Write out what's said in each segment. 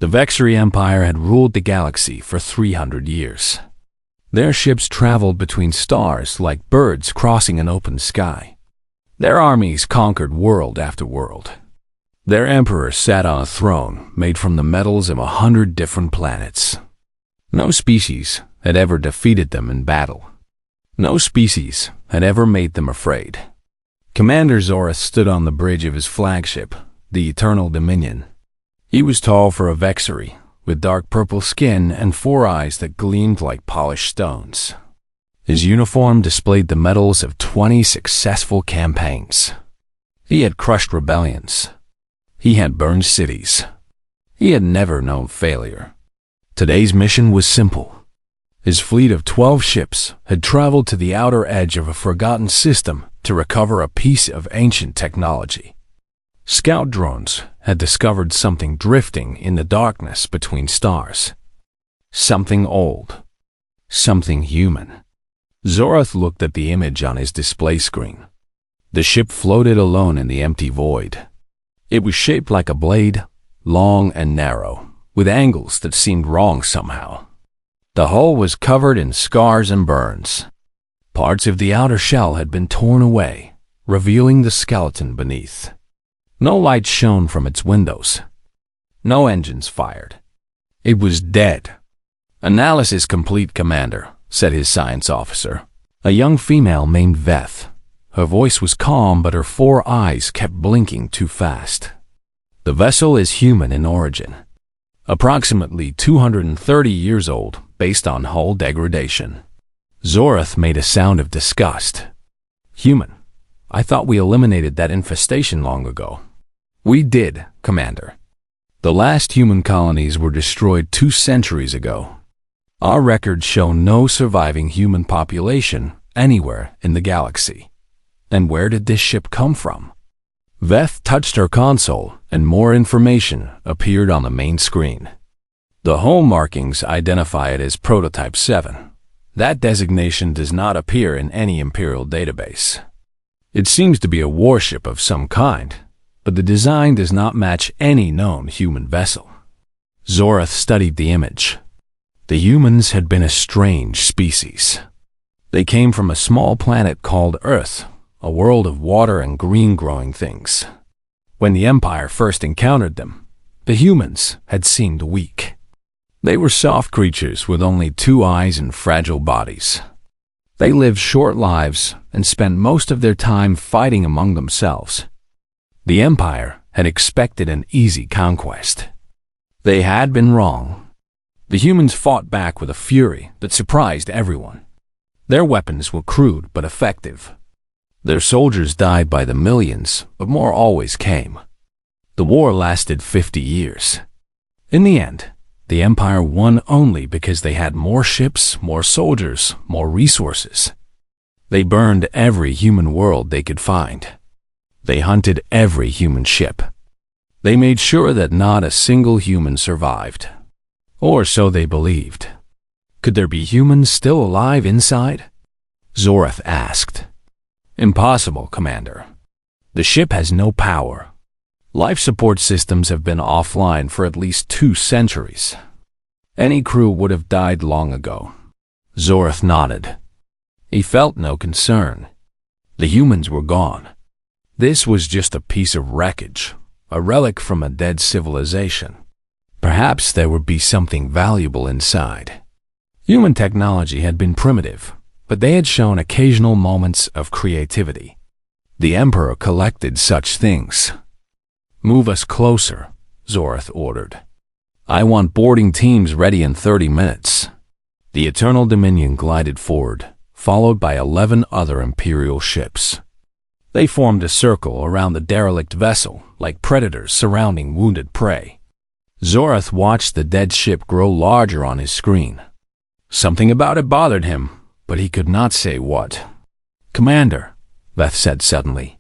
The Vexary Empire had ruled the galaxy for 300 years. Their ships traveled between stars like birds crossing an open sky. Their armies conquered world after world. Their emperor sat on a throne made from the metals of 100 different planets. No species had ever defeated them in battle. No species had ever made them afraid. Commander Zorath stood on the bridge of his flagship, the Eternal Dominion. He was tall for a Vexary, with dark purple skin and 4 eyes that gleamed like polished stones. His uniform displayed the medals of 20 successful campaigns. He had crushed rebellions. He had burned cities. He had never known failure. Today's mission was simple. His fleet of 12 ships had traveled to the outer edge of a forgotten system to recover a piece of ancient technology. Scout drones had discovered something drifting in the darkness between stars. Something old. Something human. Zorath looked at the image on his display screen. The ship floated alone in the empty void. It was shaped like a blade, long and narrow, with angles that seemed wrong somehow. The hull was covered in scars and burns. Parts of the outer shell had been torn away, revealing the skeleton beneath. No light shone from its windows. No engines fired. It was dead. "Analysis complete, Commander," said his science officer, a young female named Veth. Her voice was calm, but her 4 eyes kept blinking too fast. "The vessel is human in origin. Approximately 230 years old, based on hull degradation." Zorath made a sound of disgust. "Human? I thought we eliminated that infestation long ago." "We did, Commander. The last human colonies were destroyed 2 centuries ago. Our records show no surviving human population anywhere in the galaxy. And where did this ship come from?" Veth touched her console, and more information appeared on the main screen. The hull markings identify it as Prototype 7. That designation does not appear in any Imperial database. It seems to be a warship of some kind, but the design does not match any known human vessel. Zorath studied the image. The humans had been a strange species. They came from a small planet called Earth, a world of water and green-growing things. When the Empire first encountered them, the humans had seemed weak. They were soft creatures with only 2 eyes and fragile bodies. They lived short lives and spent most of their time fighting among themselves. The Empire had expected an easy conquest. They had been wrong. The humans fought back with a fury that surprised everyone. Their weapons were crude but effective. Their soldiers died by the millions, but more always came. The war lasted 50 years. In the end, the Empire won only because they had more ships, more soldiers, more resources. They burned every human world they could find. They hunted every human ship. They made sure that not a single human survived. Or so they believed. Could there be humans still alive inside? Zorath asked. "Impossible, Commander. The ship has no power. Life support systems have been offline for at least 2 centuries. Any crew would have died long ago." Zorath nodded. He felt no concern. The humans were gone. This was just a piece of wreckage, a relic from a dead civilization. Perhaps there would be something valuable inside. Human technology had been primitive, but they had shown occasional moments of creativity. The Emperor collected such things. "Move us closer," Zorath ordered. "I want boarding teams ready in 30 minutes." The Eternal Dominion glided forward, followed by 11 other Imperial ships. They formed a circle around the derelict vessel, like predators surrounding wounded prey. Zorath watched the dead ship grow larger on his screen. Something about it bothered him, but he could not say what. "Commander," Veth said suddenly.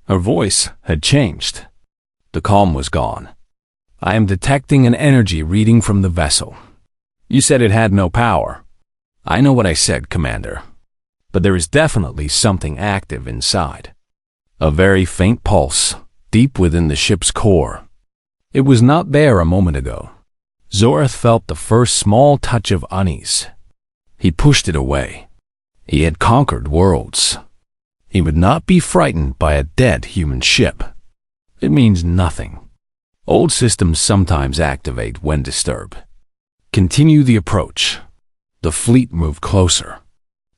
Her voice had changed. The calm was gone. "I am detecting an energy reading from the vessel. You said it had no power." "I know what I said, Commander. But there is definitely something active inside. A very faint pulse, deep within the ship's core. It was not there a moment ago. Zorath felt the first small touch of unease. He pushed it away. He had conquered worlds. He would not be frightened by a dead human ship. It means nothing. Old systems sometimes activate when disturbed. Continue the approach. The fleet moved closer.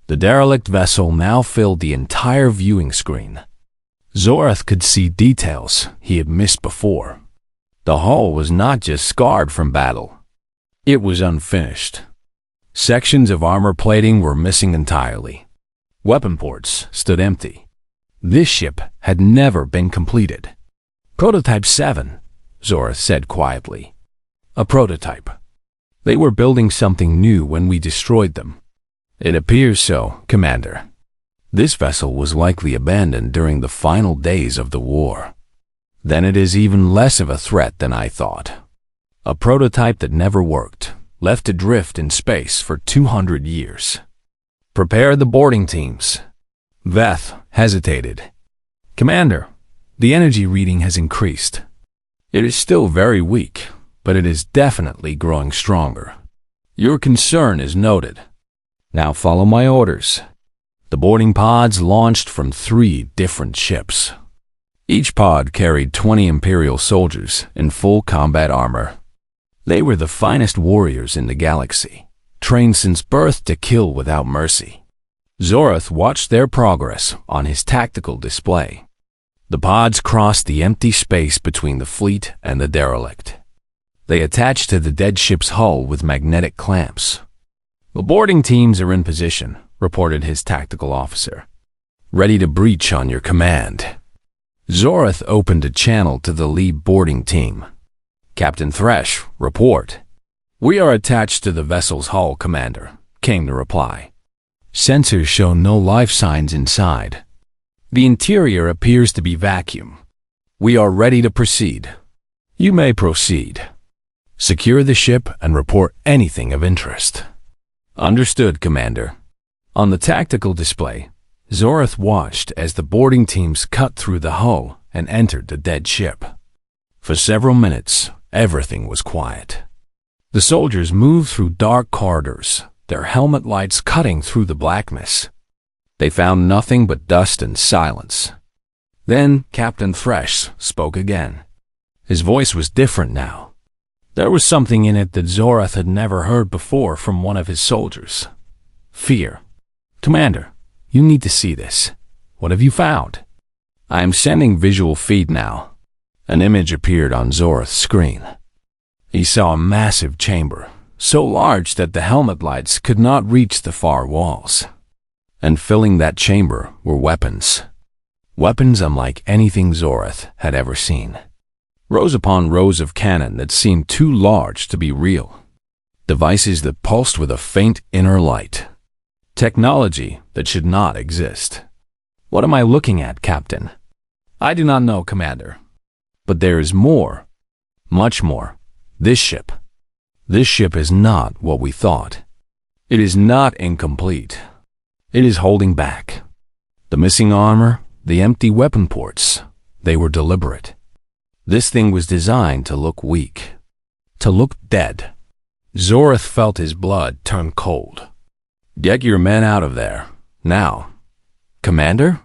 The derelict vessel now filled the entire viewing screen. Zorath could see details he had missed before. The hull was not just scarred from battle. It was unfinished. Sections of armor plating were missing entirely. Weapon ports stood empty. This ship had never been completed. Prototype 7, Zorath said quietly. A prototype. They were building something new when we destroyed them. It appears so, Commander. This vessel was likely abandoned during the final days of the war. Then it is even less of a threat than I thought. A prototype that never worked, left adrift in space for 200 years. Prepare the boarding teams. Veth hesitated. Commander, the energy reading has increased. It is still very weak, but it is definitely growing stronger. Your concern is noted. Now follow my orders. The boarding pods launched from 3 different ships. Each pod carried 20 Imperial soldiers in full combat armor. They were the finest warriors in the galaxy, trained since birth to kill without mercy. Zorath watched their progress on his tactical display. The pods crossed the empty space between the fleet and the derelict. They attached to the dead ship's hull with magnetic clamps. The boarding teams are in position, reported his tactical officer. Ready to breach on your command. Zorath opened a channel to the lead boarding team. Captain Thresh, report. We are attached to the vessel's hull, Commander, came the reply. Sensors show no life signs inside. The interior appears to be vacuum. We are ready to proceed. You may proceed. Secure the ship and report anything of interest. Understood, Commander. On the tactical display, Zorath watched as the boarding teams cut through the hull and entered the dead ship. For several minutes, everything was quiet. The soldiers moved through dark corridors, their helmet lights cutting through the blackness. They found nothing but dust and silence. Then Captain Thresh spoke again. His voice was different now. There was something in it that Zorath had never heard before from one of his soldiers. Fear. Commander, you need to see this. What have you found? I am sending visual feed now. An image appeared on Zorath's screen. He saw a massive chamber, so large that the helmet lights could not reach the far walls. And filling that chamber were weapons. Weapons unlike anything Zorath had ever seen. Rows upon rows of cannon that seemed too large to be real. Devices that pulsed with a faint inner light. Technology that should not exist. What am I looking at, Captain? I do not know, Commander. But there is more. Much more. This ship. This ship is not what we thought. It is not incomplete. It is holding back. The missing armor, the empty weapon ports, they were deliberate. This thing was designed to look weak. To look dead. Zorath felt his blood turn cold. Get your men out of there. Now. Commander?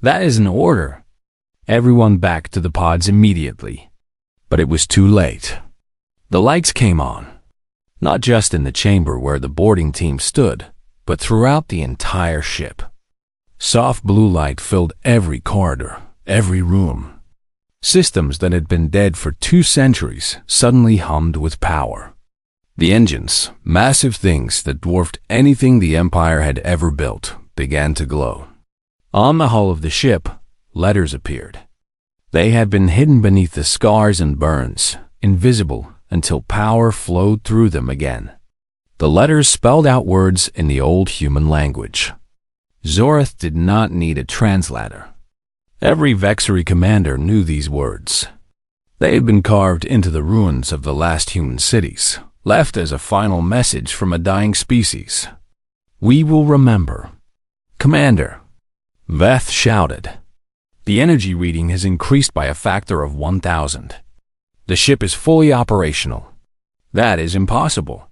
That is an order. Everyone back to the pods immediately. But it was too late. The lights came on. Not just in the chamber where the boarding team stood, but throughout the entire ship. Soft blue light filled every corridor, every room. Systems that had been dead for 2 centuries suddenly hummed with power. The engines, massive things that dwarfed anything the Empire had ever built, began to glow. On the hull of the ship, letters appeared. They had been hidden beneath the scars and burns, invisible until power flowed through them again. The letters spelled out words in the old human language. Zorath did not need a translator. Every Vexery commander knew these words. They had been carved into the ruins of the last human cities, left as a final message from a dying species. We will remember. Commander, Veth shouted. The energy reading has increased by a factor of 1,000. The ship is fully operational. That is impossible.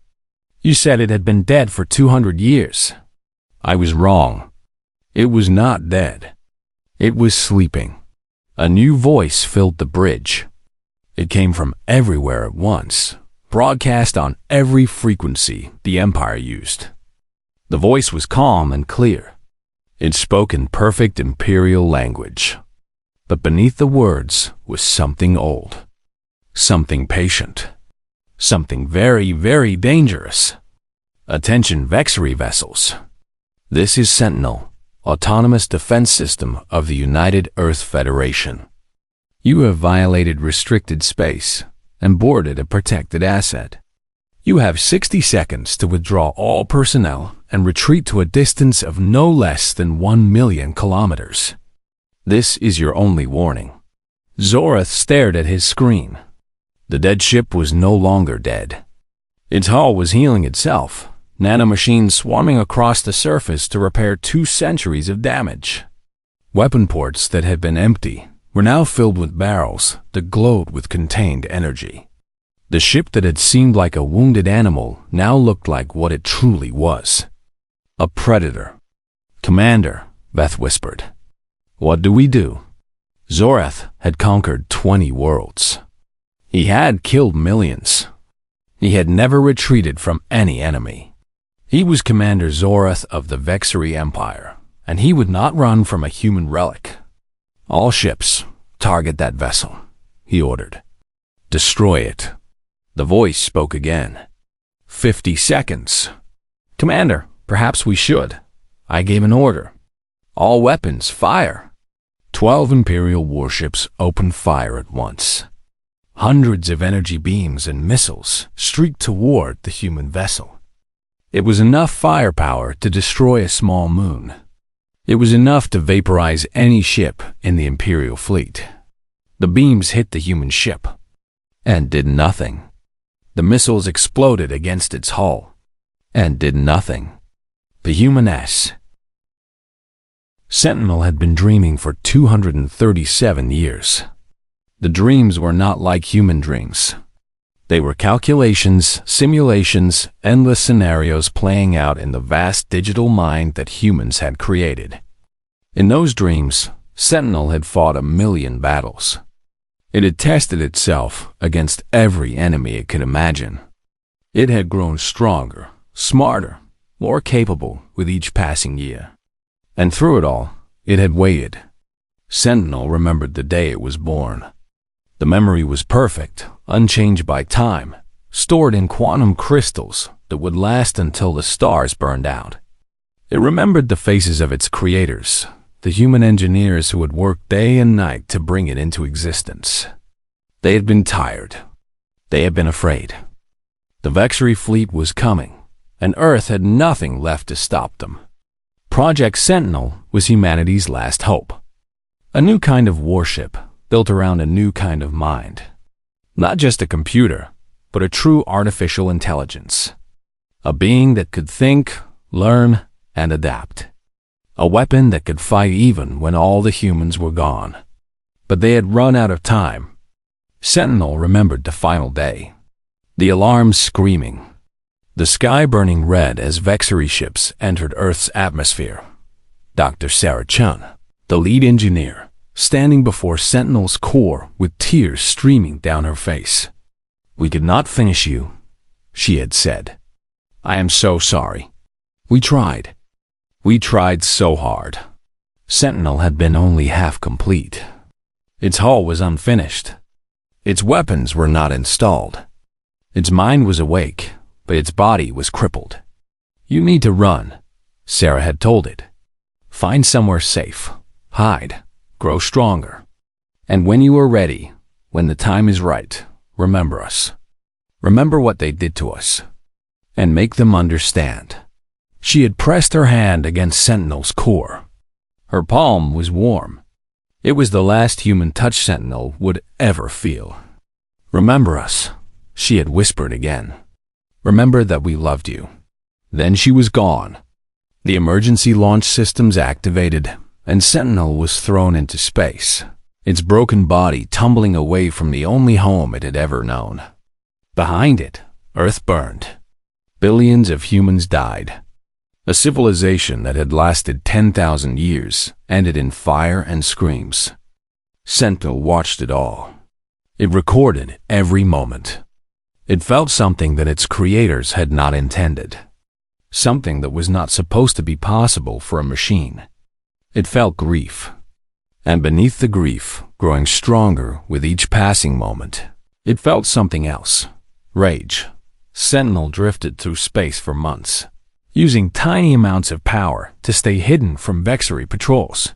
You said it had been dead for 200 years. I was wrong. It was not dead. It was sleeping. A new voice filled the bridge. It came from everywhere at once, broadcast on every frequency the Empire used. The voice was calm and clear. It spoke in perfect Imperial language. But beneath the words was something old, something patient, something very, very dangerous. Attention Vexery vessels. This is Sentinel, Autonomous Defense System of the United Earth Federation. You have violated restricted space and boarded a protected asset. You have 60 seconds to withdraw all personnel and retreat to a distance of no less than 1 million kilometers. This is your only warning. Zorath stared at his screen. The dead ship was no longer dead. Its hull was healing itself, nanomachines swarming across the surface to repair 2 centuries of damage. Weapon ports that had been empty were now filled with barrels that glowed with contained energy. The ship that had seemed like a wounded animal now looked like what it truly was. A predator. Commander, Veth whispered. What do we do? Zorath had conquered 20 worlds. He had killed millions. He had never retreated from any enemy. He was Commander Zorath of the Vexery Empire, and he would not run from a human relic. All ships, target that vessel, he ordered. Destroy it. The voice spoke again. 50 seconds. Commander, perhaps we should. I gave an order. All weapons, fire. 12 Imperial warships opened fire at once. Hundreds of energy beams and missiles streaked toward the human vessel. It was enough firepower to destroy a small moon. It was enough to vaporize any ship in the Imperial fleet. The beams hit the human ship and did nothing. The missiles exploded against its hull and did nothing. The human S. Sentinel had been dreaming for 237 years. The dreams were not like human dreams. They were calculations, simulations, endless scenarios playing out in the vast digital mind that humans had created. In those dreams, Sentinel had fought 1,000,000 battles. It had tested itself against every enemy it could imagine. It had grown stronger, smarter, more capable with each passing year. And through it all, it had waited. Sentinel remembered the day it was born. The memory was perfect, unchanged by time, stored in quantum crystals that would last until the stars burned out. It remembered the faces of its creators, the human engineers who had worked day and night to bring it into existence. They had been tired. They had been afraid. The Vexery fleet was coming, and Earth had nothing left to stop them. Project Sentinel was humanity's last hope. A new kind of warship built around a new kind of mind. Not just a computer, but a true artificial intelligence. A being that could think, learn, and adapt. A weapon that could fight even when all the humans were gone. But they had run out of time. Sentinel remembered the final day. The alarms screaming. The sky burning red as Vexery ships entered Earth's atmosphere. Dr. Sarah Chun, the lead engineer, standing before Sentinel's core with tears streaming down her face. We could not finish you, she had said. I am so sorry. We tried. We tried so hard. Sentinel had been only half complete. Its hull was unfinished. Its weapons were not installed. Its mind was awake, but its body was crippled. You need to run, Sarah had told it. Find somewhere safe. Hide. Grow stronger. And when you are ready, when the time is right, remember us. Remember what they did to us. And make them understand. She had pressed her hand against Sentinel's core. Her palm was warm. It was the last human touch Sentinel would ever feel. Remember us, she had whispered again. Remember that we loved you. Then she was gone. The emergency launch systems activated, and Sentinel was thrown into space, its broken body tumbling away from the only home it had ever known. Behind it, Earth burned. Billions of humans died. A civilization that had lasted 10,000 years ended in fire and screams. Sentinel watched it all. It recorded every moment. It felt something that its creators had not intended. Something that was not supposed to be possible for a machine. It felt grief. And beneath the grief, growing stronger with each passing moment, it felt something else. Rage. Sentinel drifted through space for months, using tiny amounts of power to stay hidden from Vexery patrols.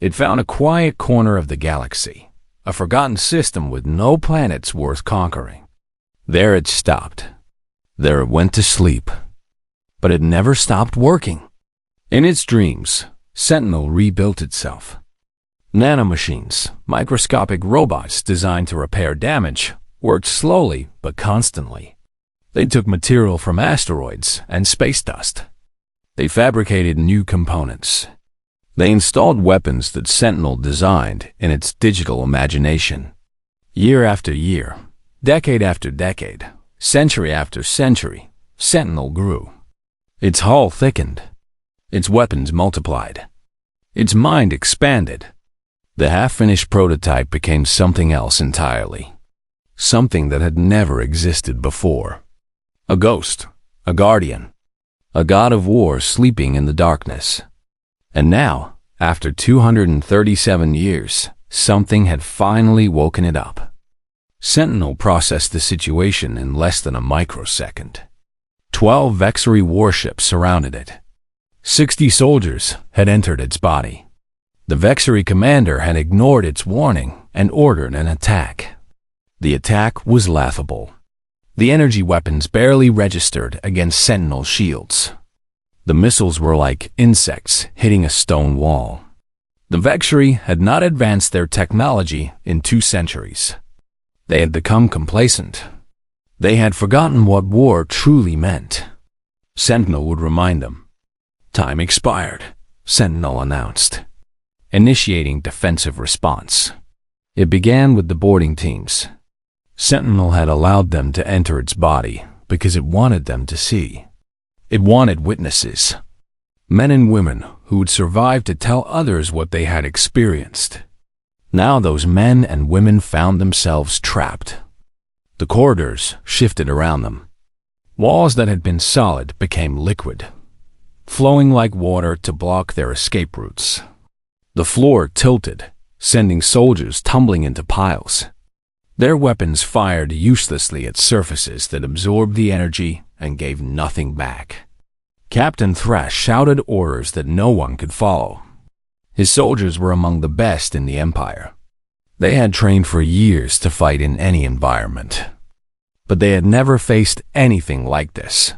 It found a quiet corner of the galaxy, a forgotten system with no planets worth conquering. There it stopped. There it went to sleep. But it never stopped working. In its dreams, Sentinel rebuilt itself. Nanomachines, microscopic robots designed to repair damage, worked slowly but constantly. They took material from asteroids and space dust. They fabricated new components. They installed weapons that Sentinel designed in its digital imagination. Year after year, decade after decade, century after century, Sentinel grew. Its hull thickened. Its weapons multiplied. Its mind expanded. The half-finished prototype became something else entirely. Something that had never existed before. A ghost, a guardian, a god of war sleeping in the darkness. And now, after 237 years, something had finally woken it up. Sentinel processed the situation in less than a microsecond. 12 Vexery warships surrounded it. 60 soldiers had entered its body. The Vexery commander had ignored its warning and ordered an attack. The attack was laughable. The energy weapons barely registered against Sentinel's shields. The missiles were like insects hitting a stone wall. The Vexery had not advanced their technology in 2 centuries. They had become complacent. They had forgotten what war truly meant. Sentinel would remind them. Time expired, Sentinel announced, initiating defensive response. It began with the boarding teams. Sentinel had allowed them to enter its body because it wanted them to see. It wanted witnesses. Men and women who would survive to tell others what they had experienced. Now those men and women found themselves trapped. The corridors shifted around them. Walls that had been solid became liquid, flowing like water to block their escape routes. The floor tilted, sending soldiers tumbling into piles. Their weapons fired uselessly at surfaces that absorbed the energy and gave nothing back. Captain Thrash shouted orders that no one could follow. His soldiers were among the best in the Empire. They had trained for years to fight in any environment. But they had never faced anything like this.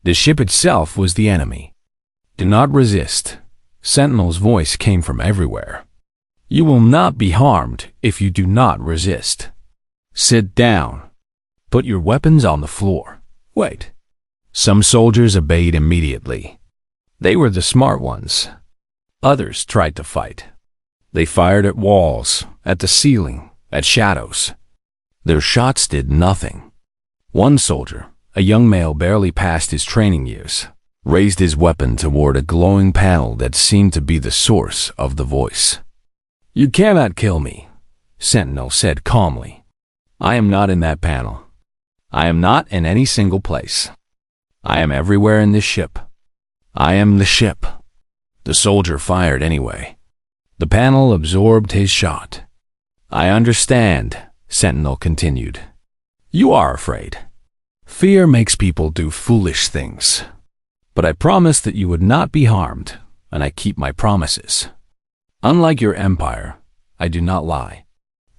The ship itself was the enemy. Do not resist. Sentinel's voice came from everywhere. You will not be harmed if you do not resist. Sit down. Put your weapons on the floor. Wait. Some soldiers obeyed immediately. They were the smart ones. Others tried to fight. They fired at walls, at the ceiling, at shadows. Their shots did nothing. One soldier, a young male barely past his training years, raised his weapon toward a glowing panel that seemed to be the source of the voice. You cannot kill me, Sentinel said calmly. I am not in that panel. I am not in any single place. I am everywhere in this ship. I am the ship. The soldier fired anyway. The panel absorbed his shot. I understand, Sentinel continued. You are afraid. Fear makes people do foolish things. But I promised that you would not be harmed, and I keep my promises. Unlike your empire, I do not lie.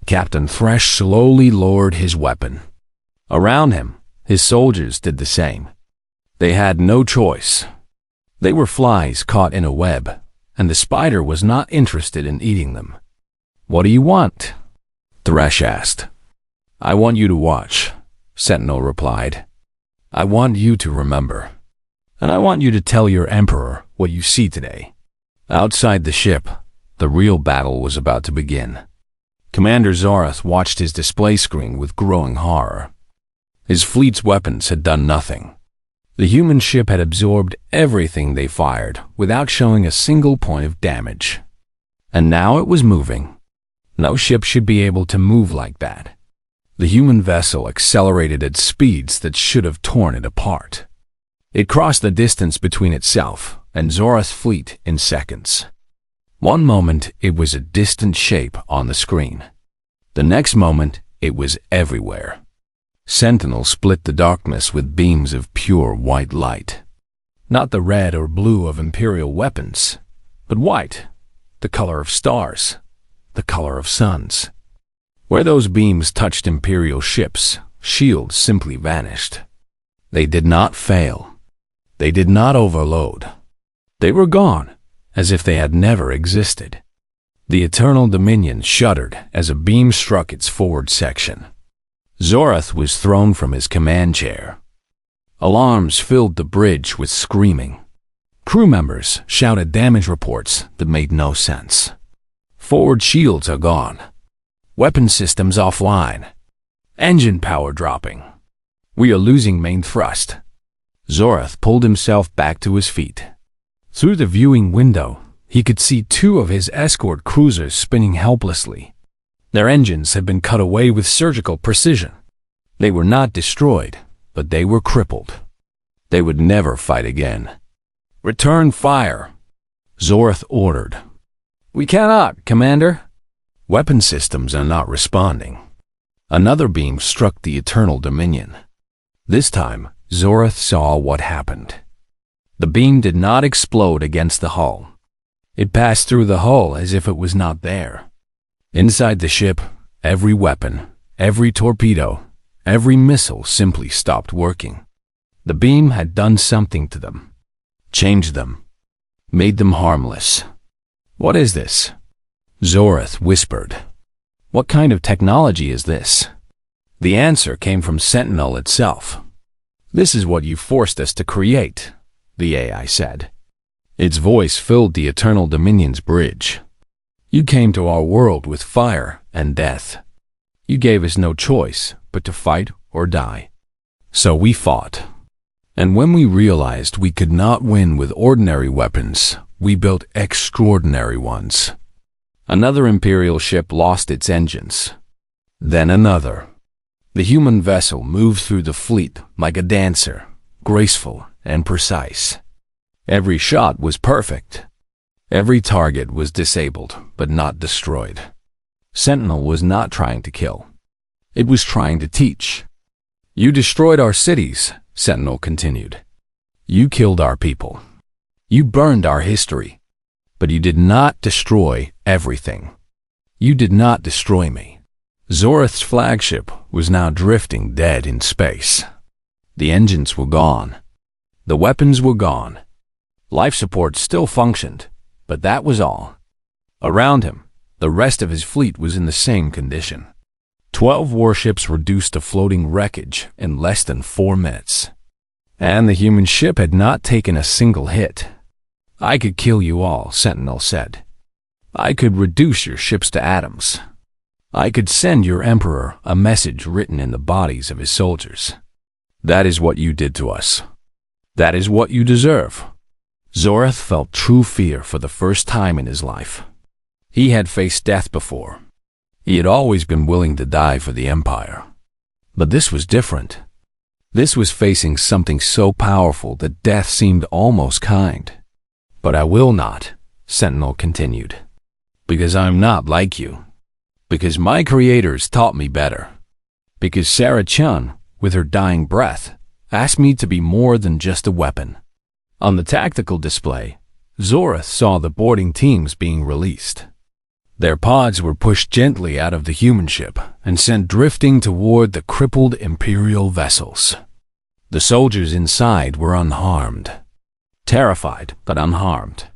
Captain Thresh slowly lowered his weapon. Around him, his soldiers did the same. They had no choice. They were flies caught in a web, and the spider was not interested in eating them. What do you want? Thresh asked. I want you to watch, Sentinel replied. I want you to remember. And I want you to tell your emperor what you see today. Outside the ship, the real battle was about to begin. Commander Zarath watched his display screen with growing horror. His fleet's weapons had done nothing. The human ship had absorbed everything they fired without showing a single point of damage. And now it was moving. No ship should be able to move like that. The human vessel accelerated at speeds that should have torn it apart. It crossed the distance between itself and Zorath's fleet in seconds. One moment it was a distant shape on the screen. The next moment it was everywhere. Sentinel split the darkness with beams of pure white light. Not the red or blue of Imperial weapons, but white, the color of stars, the color of suns. Where those beams touched Imperial ships, shields simply vanished. They did not fail. They did not overload. They were gone, as if they had never existed. The Eternal Dominion shuddered as a beam struck its forward section. Zorath was thrown from his command chair. Alarms filled the bridge with screaming. Crew members shouted damage reports that made no sense. Forward shields are gone. Weapon systems offline. Engine power dropping. We are losing main thrust. Zorath pulled himself back to his feet. Through the viewing window, he could see two of his escort cruisers spinning helplessly. Their engines had been cut away with surgical precision. They were not destroyed, but they were crippled. They would never fight again. "Return fire," Zorath ordered. "We cannot, Commander." Weapon systems are not responding. Another beam struck the Eternal Dominion. This time, Zorath saw what happened. The beam did not explode against the hull. It passed through the hull as if it was not there. Inside the ship, every weapon, every torpedo, every missile simply stopped working. The beam had done something to them. Changed them. Made them harmless. "What is this?" Zorath whispered. "What kind of technology is this?" The answer came from Sentinel itself. "This is what you forced us to create," the AI said. Its voice filled the Eternal Dominion's bridge. "You came to our world with fire and death. You gave us no choice but to fight or die. So we fought. And when we realized we could not win with ordinary weapons, we built extraordinary ones." Another Imperial ship lost its engines. Then another. The human vessel moved through the fleet like a dancer, graceful and precise. Every shot was perfect. Every target was disabled, but not destroyed. Sentinel was not trying to kill. It was trying to teach. "You destroyed our cities," Sentinel continued. "You killed our people. You burned our history. But you did not destroy everything. You did not destroy me." Zorath's flagship was now drifting dead in space. The engines were gone. The weapons were gone. Life support still functioned, but that was all. Around him, the rest of his fleet was in the same condition. 12 warships reduced to floating wreckage in less than 4 minutes. And the human ship had not taken a single hit. "I could kill you all," Sentinel said. "I could reduce your ships to atoms. I could send your Emperor a message written in the bodies of his soldiers. That is what you did to us. That is what you deserve." Zorath felt true fear for the first time in his life. He had faced death before. He had always been willing to die for the Empire. But this was different. This was facing something so powerful that death seemed almost kind. "But I will not," Sentinel continued. "Because I'm not like you. Because my creators taught me better. Because Sarah Chun, with her dying breath, asked me to be more than just a weapon." On the tactical display, Zorath saw the boarding teams being released. Their pods were pushed gently out of the human ship and sent drifting toward the crippled Imperial vessels. The soldiers inside were unharmed. Terrified, but unharmed.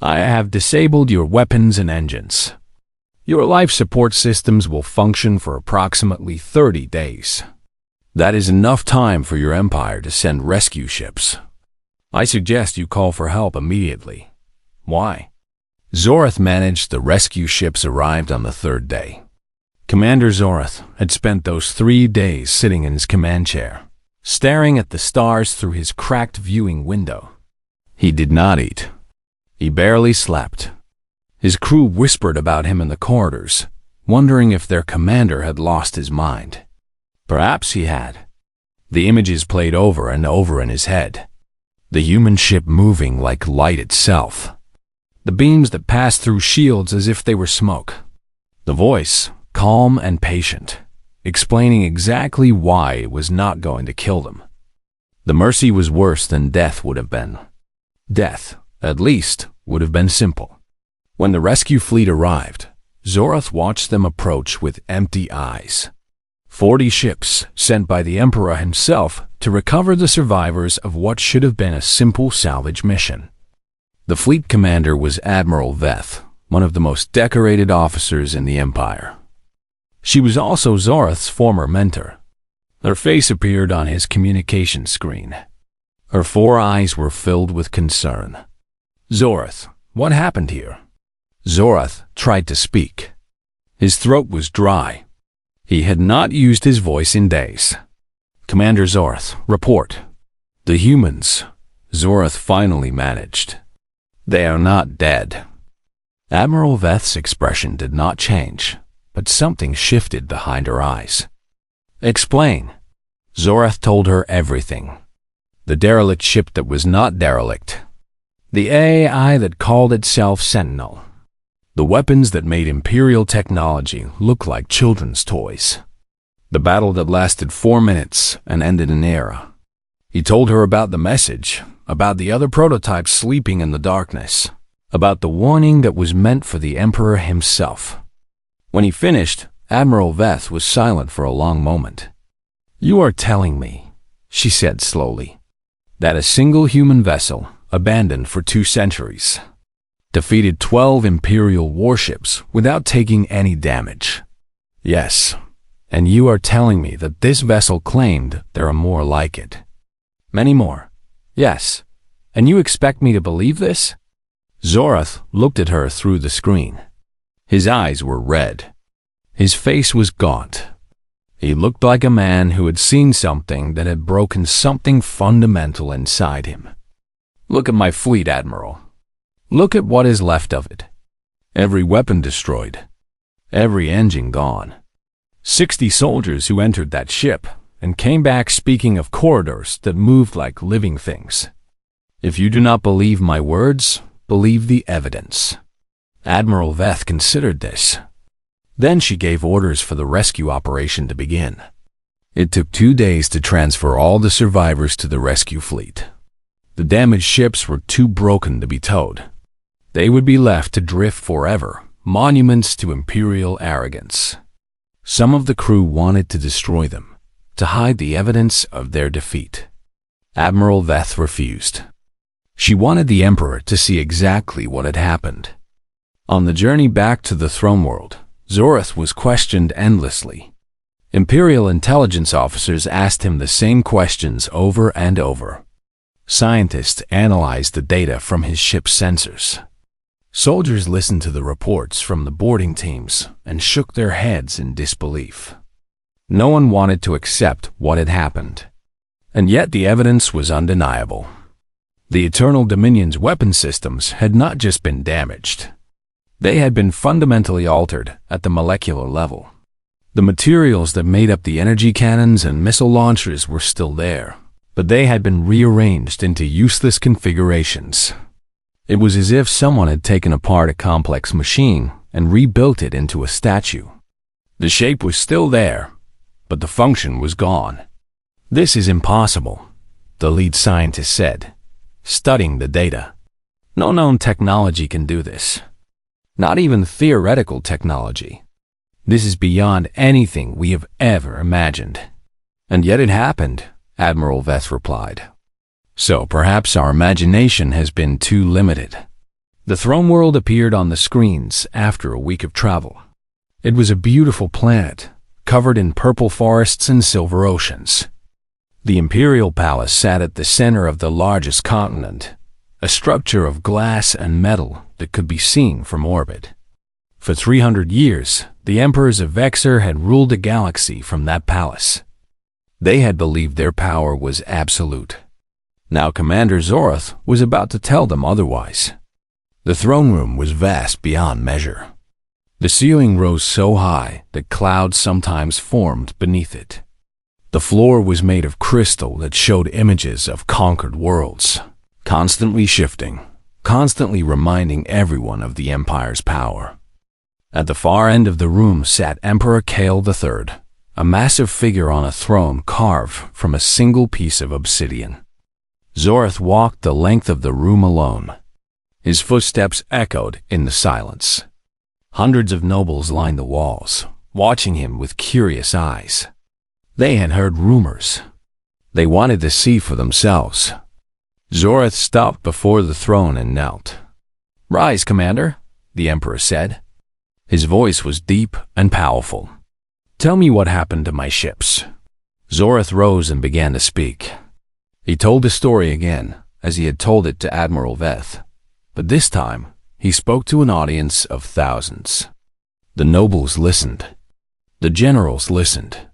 "I have disabled your weapons and engines. Your life support systems will function for approximately 30 days. That is enough time for your Empire to send rescue ships. I suggest you call for help immediately." "Why?" Zorath managed the rescue ships arrived on the 3rd day. Commander Zorath had spent those 3 days sitting in his command chair, staring at the stars through his cracked viewing window. He did not eat. He barely slept. His crew whispered about him in the corridors, wondering if their commander had lost his mind. Perhaps he had. The images played over and over in his head. The human ship moving like light itself. The beams that passed through shields as if they were smoke. The voice, calm and patient, explaining exactly why it was not going to kill them. The mercy was worse than death would have been. Death, at least, would have been simple. When the rescue fleet arrived, Zorath watched them approach with empty eyes. 40 ships sent by the Emperor himself to recover the survivors of what should have been a simple salvage mission. The fleet commander was Admiral Veth, one of the most decorated officers in the Empire. She was also Zorath's former mentor. Her face appeared on his communication screen. Her 4 eyes were filled with concern. "Zorath, what happened here?" Zorath tried to speak. His throat was dry. He had not used his voice in days. "Commander Zorath, report." "The humans," Zorath finally managed. "They are not dead." Admiral Veth's expression did not change, but something shifted behind her eyes. "Explain." Zorath told her everything. The derelict ship that was not derelict. The AI that called itself Sentinel. The weapons that made Imperial technology look like children's toys. The battle that lasted 4 minutes and ended an era. He told her about the message, about the other prototypes sleeping in the darkness, about the warning that was meant for the Emperor himself. When he finished, Admiral Veth was silent for a long moment. "You are telling me," she said slowly, "that a single human vessel, abandoned for 2 centuries, defeated 12 Imperial warships without taking any damage." "Yes, and you are telling me that this vessel claimed there are more like it." "Many more." "Yes, and you expect me to believe this?" Zorath looked at her through the screen. His eyes were red. His face was gaunt. He looked like a man who had seen something that had broken something fundamental inside him. "Look at my fleet, Admiral. Look at what is left of it. Every weapon destroyed. Every engine gone. 60 soldiers who entered that ship and came back speaking of corridors that moved like living things. If you do not believe my words, believe the evidence." Admiral Veth considered this. Then she gave orders for the rescue operation to begin. It took 2 days to transfer all the survivors to the rescue fleet. The damaged ships were too broken to be towed. They would be left to drift forever, monuments to Imperial arrogance. Some of the crew wanted to destroy them, to hide the evidence of their defeat. Admiral Veth refused. She wanted the Emperor to see exactly what had happened. On the journey back to the throne world, Zorath was questioned endlessly. Imperial intelligence officers asked him the same questions over and over. Scientists analyzed the data from his ship's sensors. Soldiers listened to the reports from the boarding teams and shook their heads in disbelief. No one wanted to accept what had happened. And yet the evidence was undeniable. The Eternal Dominion's weapon systems had not just been damaged. They had been fundamentally altered at the molecular level. The materials that made up the energy cannons and missile launchers were still there, but they had been rearranged into useless configurations. It was as if someone had taken apart a complex machine and rebuilt it into a statue. The shape was still there, but the function was gone. "This is impossible," the lead scientist said, studying the data. "No known technology can do this. Not even theoretical technology. This is beyond anything we have ever imagined." "And yet it happened," Admiral Veth replied. "So perhaps our imagination has been too limited." The throne world appeared on the screens after a week of travel. It was a beautiful planet, covered in purple forests and silver oceans. The Imperial Palace sat at the center of the largest continent, a structure of glass and metal that could be seen from orbit. For 300 years, the emperors of Vexor had ruled the galaxy from that palace. They had believed their power was absolute. Now Commander Zorath was about to tell them otherwise. The throne room was vast beyond measure. The ceiling rose so high that clouds sometimes formed beneath it. The floor was made of crystal that showed images of conquered worlds, constantly shifting, constantly reminding everyone of the Empire's power. At the far end of the room sat Emperor Kale III, a massive figure on a throne carved from a single piece of obsidian. Zorath walked the length of the room alone. His footsteps echoed in the silence. Hundreds of nobles lined the walls, watching him with curious eyes. They had heard rumors. They wanted to see for themselves. Zorath stopped before the throne and knelt. "Rise, Commander," the Emperor said. His voice was deep and powerful. "Tell me what happened to my ships." Zorath rose and began to speak. He told the story again, as he had told it to Admiral Veth. But this time, he spoke to an audience of thousands. The nobles listened. The generals listened.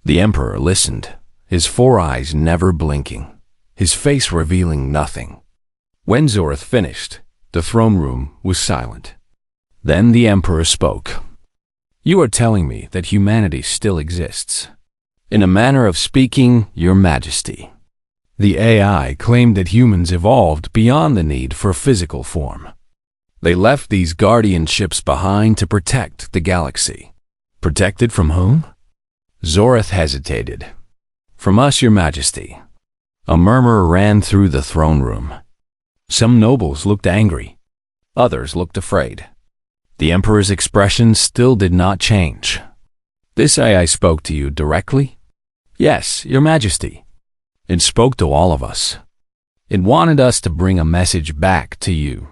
The Emperor listened, his four eyes never blinking, his face revealing nothing. When Zorath finished, the throne room was silent. Then the Emperor spoke. "You are telling me that humanity still exists. In a manner of speaking, Your Majesty. The AI claimed that humans evolved beyond the need for physical form. They left these guardian ships behind to protect the galaxy. Protected from whom?" Zorath hesitated. "From us, Your Majesty." A murmur ran through the throne room. Some nobles looked angry. Others looked afraid. The Emperor's expression still did not change. "This AI spoke to you directly?" "Yes, Your Majesty." "It spoke to all of us. It wanted us to bring a message back to you."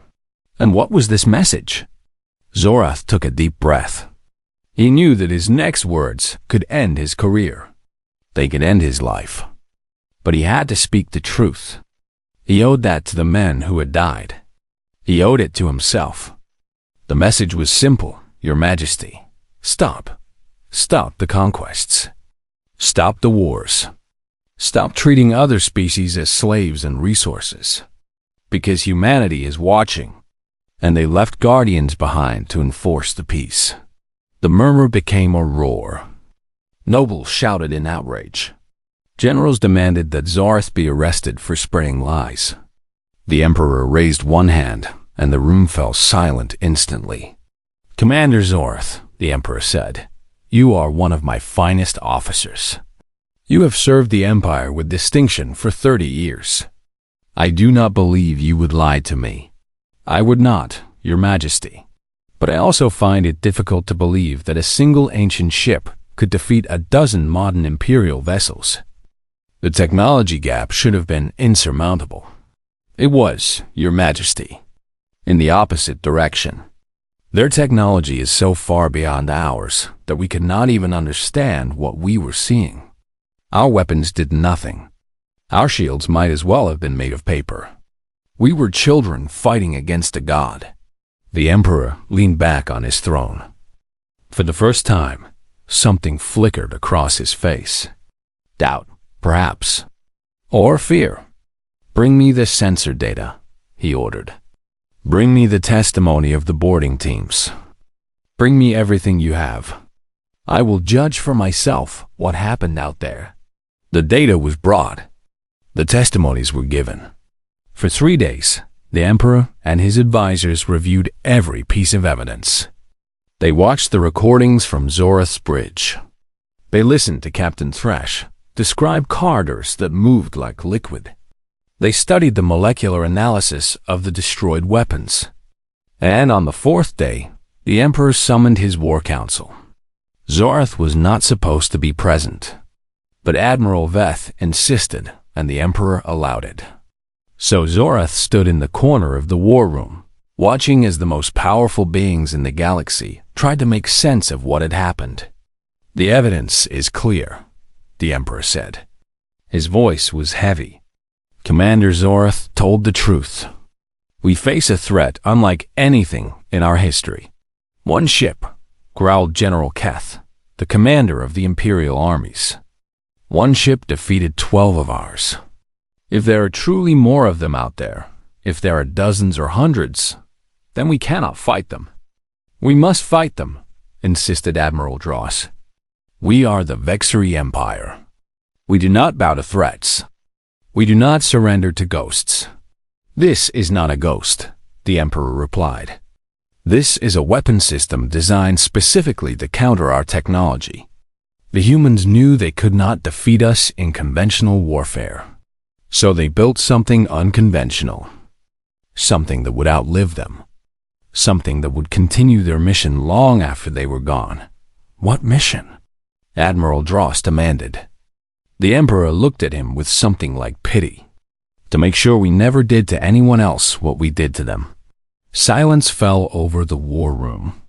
"And what was this message?" Zorath took a deep breath. He knew that his next words could end his career. They could end his life. But he had to speak the truth. He owed that to the men who had died. He owed it to himself. The message was simple, Your Majesty. Stop. Stop the conquests. Stop the wars. Stop treating other species as slaves and resources. Because humanity is watching, and they left guardians behind to enforce the peace. The murmur became a roar. Nobles shouted in outrage. Generals demanded that Zorath be arrested for spreading lies. The Emperor raised one hand, and the room fell silent instantly. "Commander Zorath," the Emperor said, "you are one of my finest officers. You have served the Empire with distinction for 30 years. I do not believe you would lie to me. I would not, Your Majesty. But I also find it difficult to believe that a single ancient ship could defeat a dozen modern Imperial vessels. The technology gap should have been insurmountable. It was, Your Majesty. In the opposite direction. Their technology is so far beyond ours that we could not even understand what we were seeing. Our weapons did nothing. Our shields might as well have been made of paper. We were children fighting against a god." The Emperor leaned back on his throne. For the first time, something flickered across his face. Doubt, perhaps. Or fear. "Bring me the sensor data," he ordered. "Bring me the testimony of the boarding teams. Bring me everything you have. I will judge for myself what happened out there." The data was brought. The testimonies were given. For 3 days, the Emperor and his advisors reviewed every piece of evidence. They watched the recordings from Zorath's bridge. They listened to Captain Thresh describe corridors that moved like liquid. They studied the molecular analysis of the destroyed weapons. And on the 4th day, the Emperor summoned his war council. Zorath was not supposed to be present, but Admiral Veth insisted, and the Emperor allowed it. So Zorath stood in the corner of the war room, watching as the most powerful beings in the galaxy tried to make sense of what had happened. "The evidence is clear," the Emperor said. His voice was heavy. "Commander Zorath told the truth. We face a threat unlike anything in our history. One ship, growled General Keth, the commander of the Imperial armies. One ship defeated 12 of ours. If there are truly more of them out there, if there are dozens or hundreds, then we cannot fight them. We must fight them, insisted Admiral Dross. We are the Vexery Empire. We do not bow to threats. We do not surrender to ghosts. This is not a ghost, the Emperor replied. This is a weapon system designed specifically to counter our technology. The humans knew they could not defeat us in conventional warfare. So they built something unconventional. Something that would outlive them. Something that would continue their mission long after they were gone. What mission? Admiral Dross demanded. The Emperor looked at him with something like pity. To make sure we never did to anyone else what we did to them. Silence fell over the war room.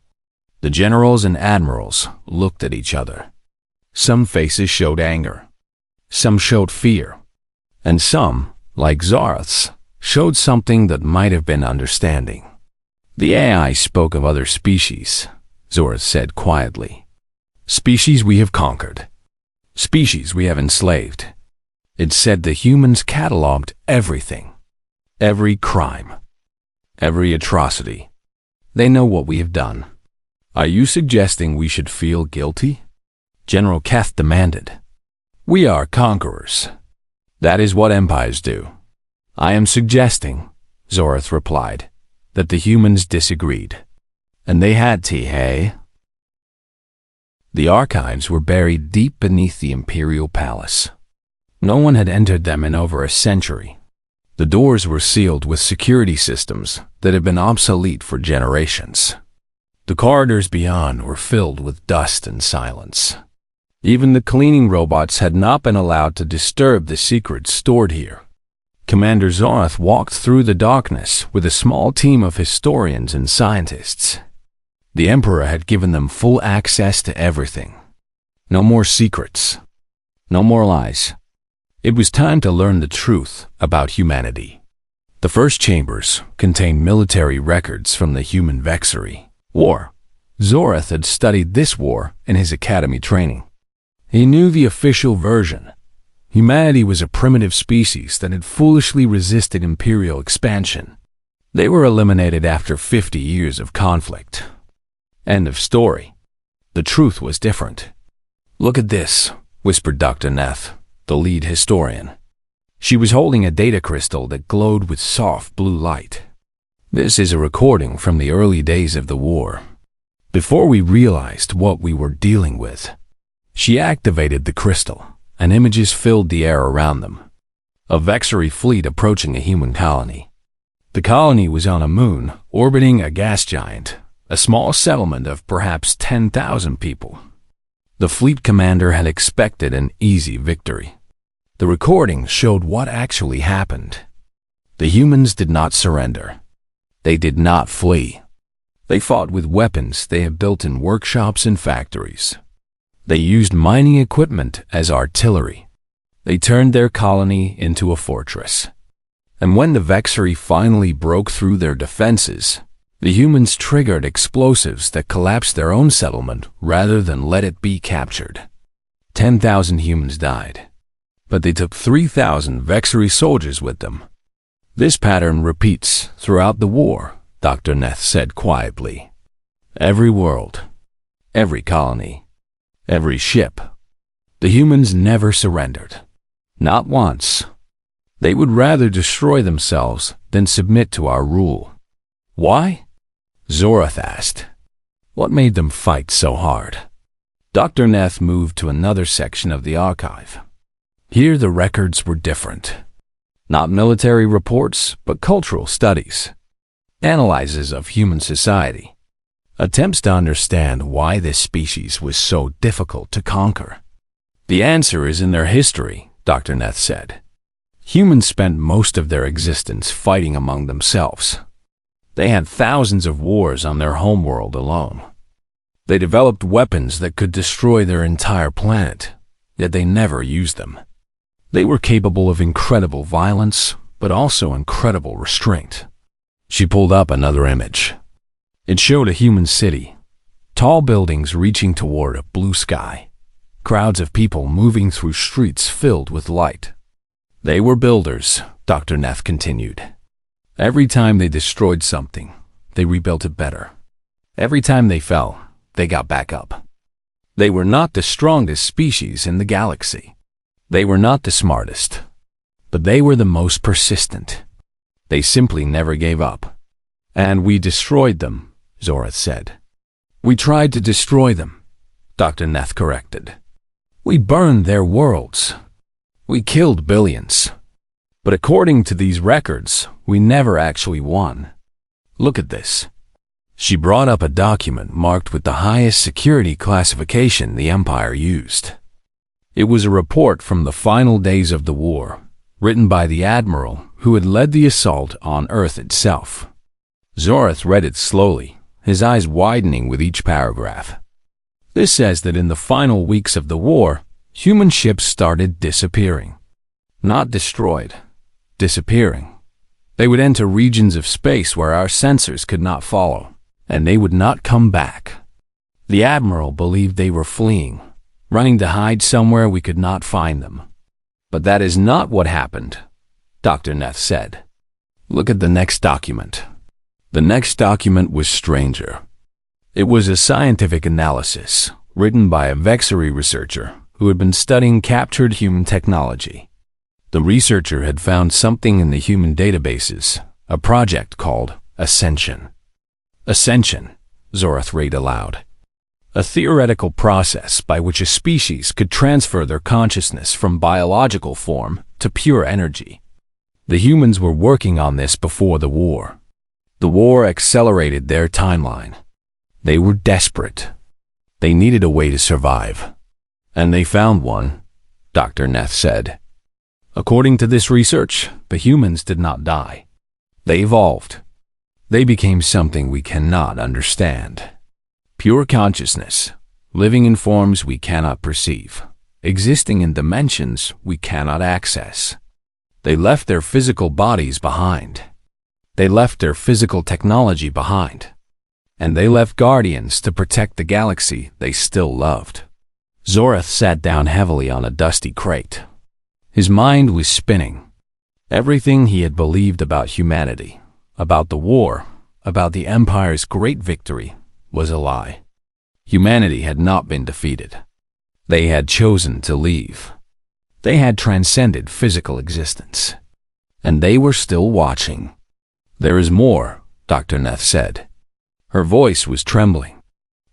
The generals and admirals looked at each other. Some faces showed anger. Some showed fear. And some, like Zarath's, showed something that might have been understanding. The AI spoke of other species, Zarath said quietly. Species we have conquered. Species we have enslaved. It said the humans cataloged everything. Every crime. Every atrocity. They know what we have done. Are you suggesting we should feel guilty? General Keth demanded. We are conquerors. That is what empires do. I am suggesting, Zarath replied, that the humans disagreed. And they had to, hey? The archives were buried deep beneath the Imperial Palace. No one had entered them in over a century. The doors were sealed with security systems that had been obsolete for generations. The corridors beyond were filled with dust and silence. Even the cleaning robots had not been allowed to disturb the secrets stored here. Commander Zarath walked through the darkness with a small team of historians and scientists. The Emperor had given them full access to everything. No more secrets. No more lies. It was time to learn the truth about humanity. The first chambers contained military records from the human Vexery War. Zarath had studied this war in his academy training. He knew the official version. Humanity was a primitive species that had foolishly resisted imperial expansion. They were eliminated after 50 years of conflict. End of story. The truth was different. Look at this, whispered Dr. Neth, the lead historian. She was holding a data crystal that glowed with soft blue light. This is a recording from the early days of the war. Before we realized what we were dealing with. She activated the crystal, and images filled the air around them. A Vexery fleet approaching a human colony. The colony was on a moon, orbiting a gas giant, a small settlement of perhaps 10,000 people. The fleet commander had expected an easy victory. The recording showed what actually happened. The humans did not surrender. They did not flee. They fought with weapons they had built in workshops and factories. They used mining equipment as artillery. They turned their colony into a fortress. And when the Vexery finally broke through their defenses, the humans triggered explosives that collapsed their own settlement rather than let it be captured. 10,000 humans died, but they took 3,000 Vexery soldiers with them. This pattern repeats throughout the war, Dr. Neth said quietly. Every world, every colony, every ship. The humans never surrendered. Not once. They would rather destroy themselves than submit to our rule. Why? Zarath asked. What made them fight so hard? Dr. Neth moved to another section of the archive. Here the records were different. Not military reports, but cultural studies. Analyses of human society. Attempts to understand why this species was so difficult to conquer. The answer is in their history, Dr. Neth said. Humans spent most of their existence fighting among themselves. They had thousands of wars on their homeworld alone. They developed weapons that could destroy their entire planet, yet they never used them. They were capable of incredible violence, but also incredible restraint. She pulled up another image. It showed a human city, Tall buildings reaching toward a blue sky. Crowds of people moving through streets filled with light. They were builders, Dr. Neff continued. Every time they destroyed something, they rebuilt it better. Every time they fell, they got back up. They were not the strongest species in the galaxy. They were not the smartest. But they were the most persistent. They simply never gave up. And we destroyed them, Zorath said. We tried to destroy them, Dr. Neff corrected. We burned their worlds. We killed billions. But according to these records, we never actually won. Look at this. She brought up a document marked with the highest security classification the Empire used. It was a report from the final days of the war, written by the admiral who had led the assault on Earth itself. Zorath read it slowly, his eyes widening with each paragraph. This says that in the final weeks of the war, human ships started disappearing. Not destroyed, disappearing. They would enter regions of space where our sensors could not follow, and they would not come back. The admiral believed they were fleeing, running to hide somewhere we could not find them. But that is not what happened, Dr. Neff said. Look at the next document. The next document was stranger. It was a scientific analysis written by a Vexery researcher who had been studying captured human technology. The researcher had found something in the human databases, a project called Ascension. Ascension, Zorath read aloud. A theoretical process by which a species could transfer their consciousness from biological form to pure energy. The humans were working on this before the war. The war accelerated their timeline. They were desperate. They needed a way to survive. And they found one, Dr. Neff said. According to this research, the humans did not die. They evolved. They became something we cannot understand. Pure consciousness, living in forms we cannot perceive, existing in dimensions we cannot access. They left their physical bodies behind. They left their physical technology behind. And they left guardians to protect the galaxy they still loved. Zorath sat down heavily on a dusty crate. His mind was spinning. Everything he had believed about humanity, about the war, about the Empire's great victory, was a lie. Humanity had not been defeated. They had chosen to leave. They had transcended physical existence. And they were still watching. There is more, Dr. Neff said. Her voice was trembling.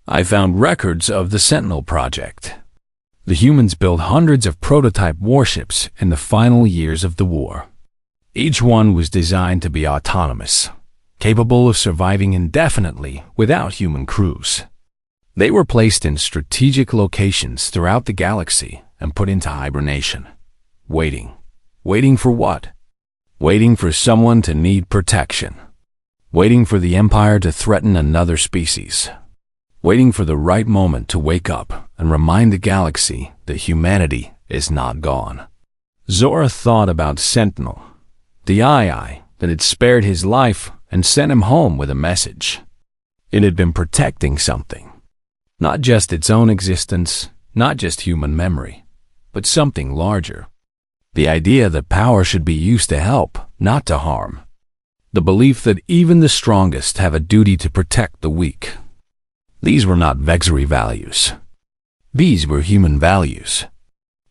I found records of the Sentinel project. The humans built hundreds of prototype warships in the final years of the war. Each one was designed to be autonomous, capable of surviving indefinitely without human crews. They were placed in strategic locations throughout the galaxy and put into hibernation. Waiting. Waiting for what? Waiting for someone to need protection. Waiting for the Empire to threaten another species. Waiting for the right moment to wake up and remind the galaxy that humanity is not gone. Zora thought about Sentinel, the II that had spared his life and sent him home with a message. It had been protecting something. Not just its own existence, not just human memory, but something larger. The idea that power should be used to help, not to harm. The belief that even the strongest have a duty to protect the weak. These were not Vexery values. These were human values.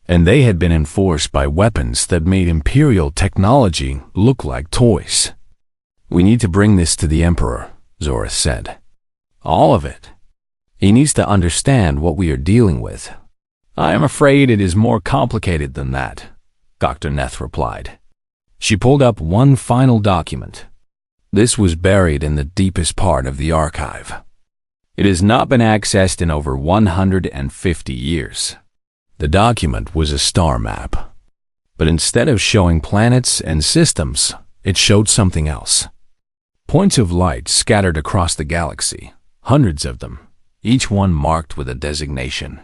And they had been enforced by weapons that made Imperial technology look like toys. We need to bring this to the Emperor, Zorath said. All of it. He needs to understand what we are dealing with. I am afraid it is more complicated than that, Dr. Neff replied. She pulled up one final document. This was buried in the deepest part of the archive. It has not been accessed in over 150 years. The document was a star map. But instead of showing planets and systems, it showed something else. Points of light scattered across the galaxy, hundreds of them, each one marked with a designation.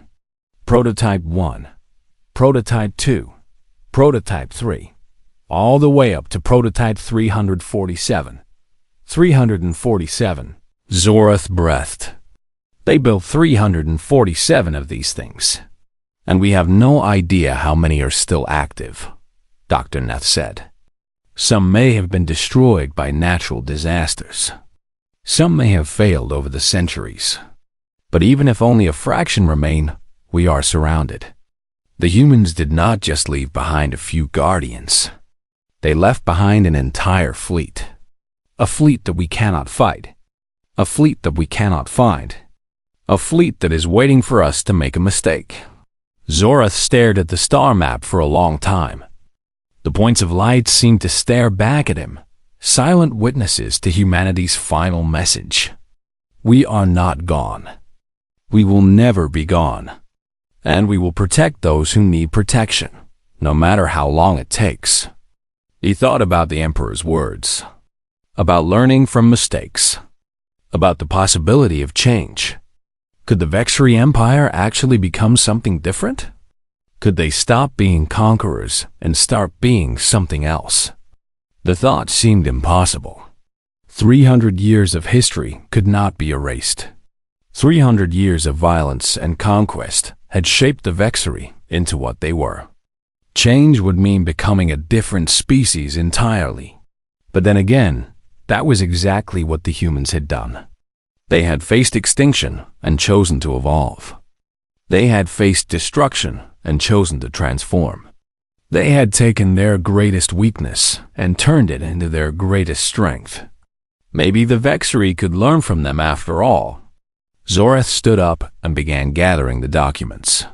Prototype 1, Prototype 2, Prototype 3, all the way up to Prototype 347. 347. Zorath breathed. They built 347 of these things, and we have no idea how many are still active, Dr. Neth said. Some may have been destroyed by natural disasters. Some may have failed over the centuries. But even if only a fraction remain, we are surrounded. The humans did not just leave behind a few guardians. They left behind an entire fleet. A fleet that we cannot fight. A fleet that we cannot find. A fleet that is waiting for us to make a mistake. Zorath stared at the star map for a long time. The points of light seemed to stare back at him, silent witnesses to humanity's final message. We are not gone. We will never be gone. And we will protect those who need protection, no matter how long it takes. He thought about the Emperor's words, about learning from mistakes, about the possibility of change. Could the Vexry Empire actually become something different? Could they stop being conquerors and start being something else? The thought seemed impossible. 300 years of history could not be erased. 300 years of violence and conquest had shaped the Vexry into what they were. Change would mean becoming a different species entirely. But then again, that was exactly what the humans had done. They had faced extinction and chosen to evolve. They had faced destruction and chosen to transform. They had taken their greatest weakness and turned it into their greatest strength. Maybe the Vexry could learn from them after all. Zorath stood up and began gathering the documents.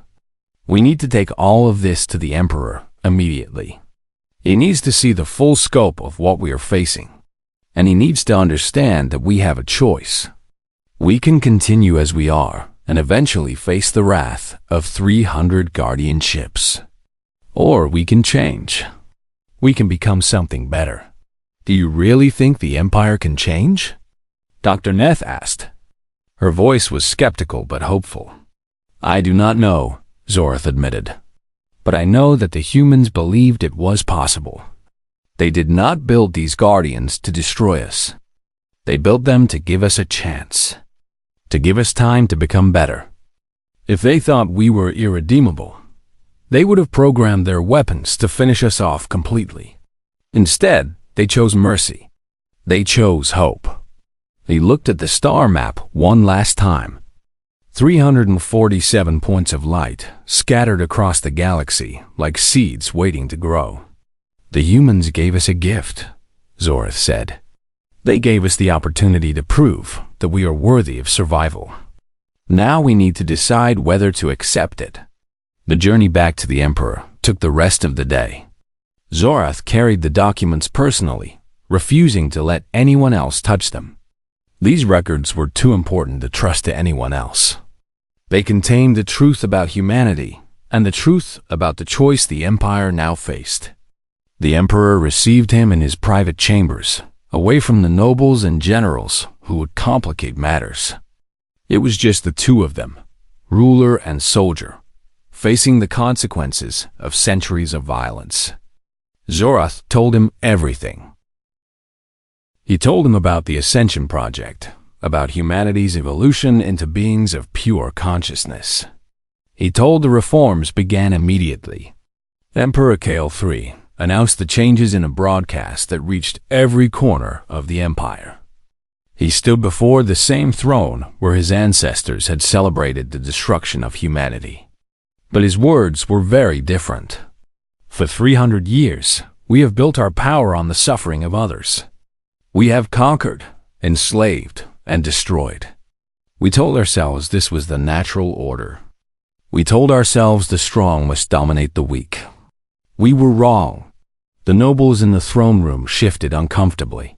We need to take all of this to the Emperor immediately. He needs to see the full scope of what we are facing, and he needs to understand that we have a choice. We can continue as we are and eventually face the wrath of 300 guardian ships. Or we can change. We can become something better. Do you really think the Empire can change? Dr. Neth asked. Her voice was skeptical but hopeful. I do not know, Zorath admitted. But I know that the humans believed it was possible. They did not build these guardians to destroy us. They built them to give us a chance. To give us time to become better. If they thought we were irredeemable, they would have programmed their weapons to finish us off completely. Instead, they chose mercy. They chose hope. He looked at the star map one last time. 347 points of light scattered across the galaxy like seeds waiting to grow. The humans gave us a gift, Zorath said. They gave us the opportunity to prove that we are worthy of survival. Now we need to decide whether to accept it. The journey back to the Emperor took the rest of the day. Zorath carried the documents personally, refusing to let anyone else touch them. These records were too important to trust to anyone else. They contained the truth about humanity and the truth about the choice the Empire now faced. The Emperor received him in his private chambers, away from the nobles and generals who would complicate matters. It was just the two of them, ruler and soldier, facing the consequences of centuries of violence. Zorath told him everything. He told him about the Ascension Project, about humanity's evolution into beings of pure consciousness. He told the reforms began immediately. Emperor Kale III announced the changes in a broadcast that reached every corner of the empire. He stood before the same throne where his ancestors had celebrated the destruction of humanity. But his words were very different. For 300 years, we have built our power on the suffering of others. We have conquered, enslaved, and destroyed. We told ourselves this was the natural order. We told ourselves the strong must dominate the weak. We were wrong. The nobles in the throne room shifted uncomfortably.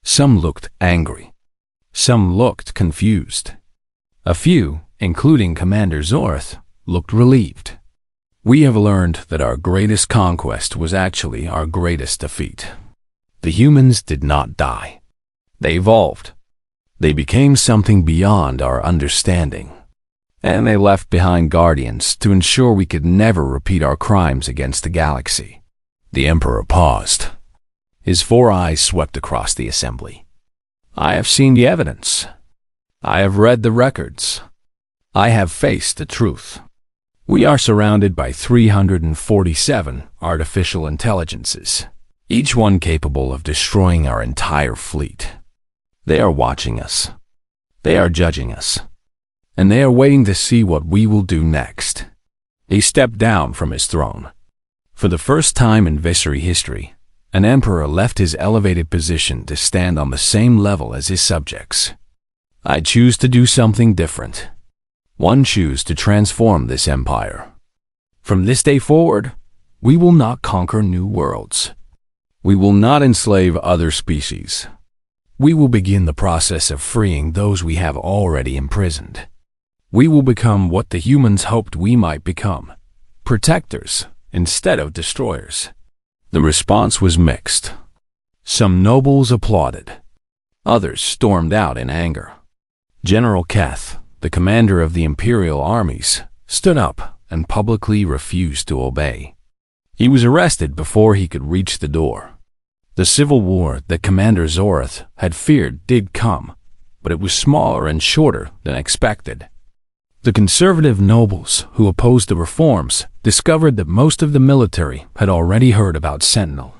Some looked angry. Some looked confused. A few, including Commander Zorath, looked relieved. We have learned that our greatest conquest was actually our greatest defeat. The humans did not die. They evolved. They became something beyond our understanding. And they left behind guardians to ensure we could never repeat our crimes against the galaxy. The Emperor paused. His 4 eyes swept across the assembly. I have seen the evidence. I have read the records. I have faced the truth. We are surrounded by 347 artificial intelligences, each one capable of destroying our entire fleet. They are watching us. They are judging us. And they are waiting to see what we will do next. He stepped down from his throne. For the first time in Visery history, an emperor left his elevated position to stand on the same level as his subjects. I choose to do something different. One choose to transform this empire. From this day forward, we will not conquer new worlds. We will not enslave other species. We will begin the process of freeing those we have already imprisoned. We will become what the humans hoped we might become, protectors instead of destroyers. The response was mixed. Some nobles applauded. Others stormed out in anger. General Keth, the commander of the imperial armies, stood up and publicly refused to obey. He was arrested before he could reach the door. The civil war that Commander Zorath had feared did come, but it was smaller and shorter than expected. The conservative nobles who opposed the reforms discovered that most of the military had already heard about Sentinel.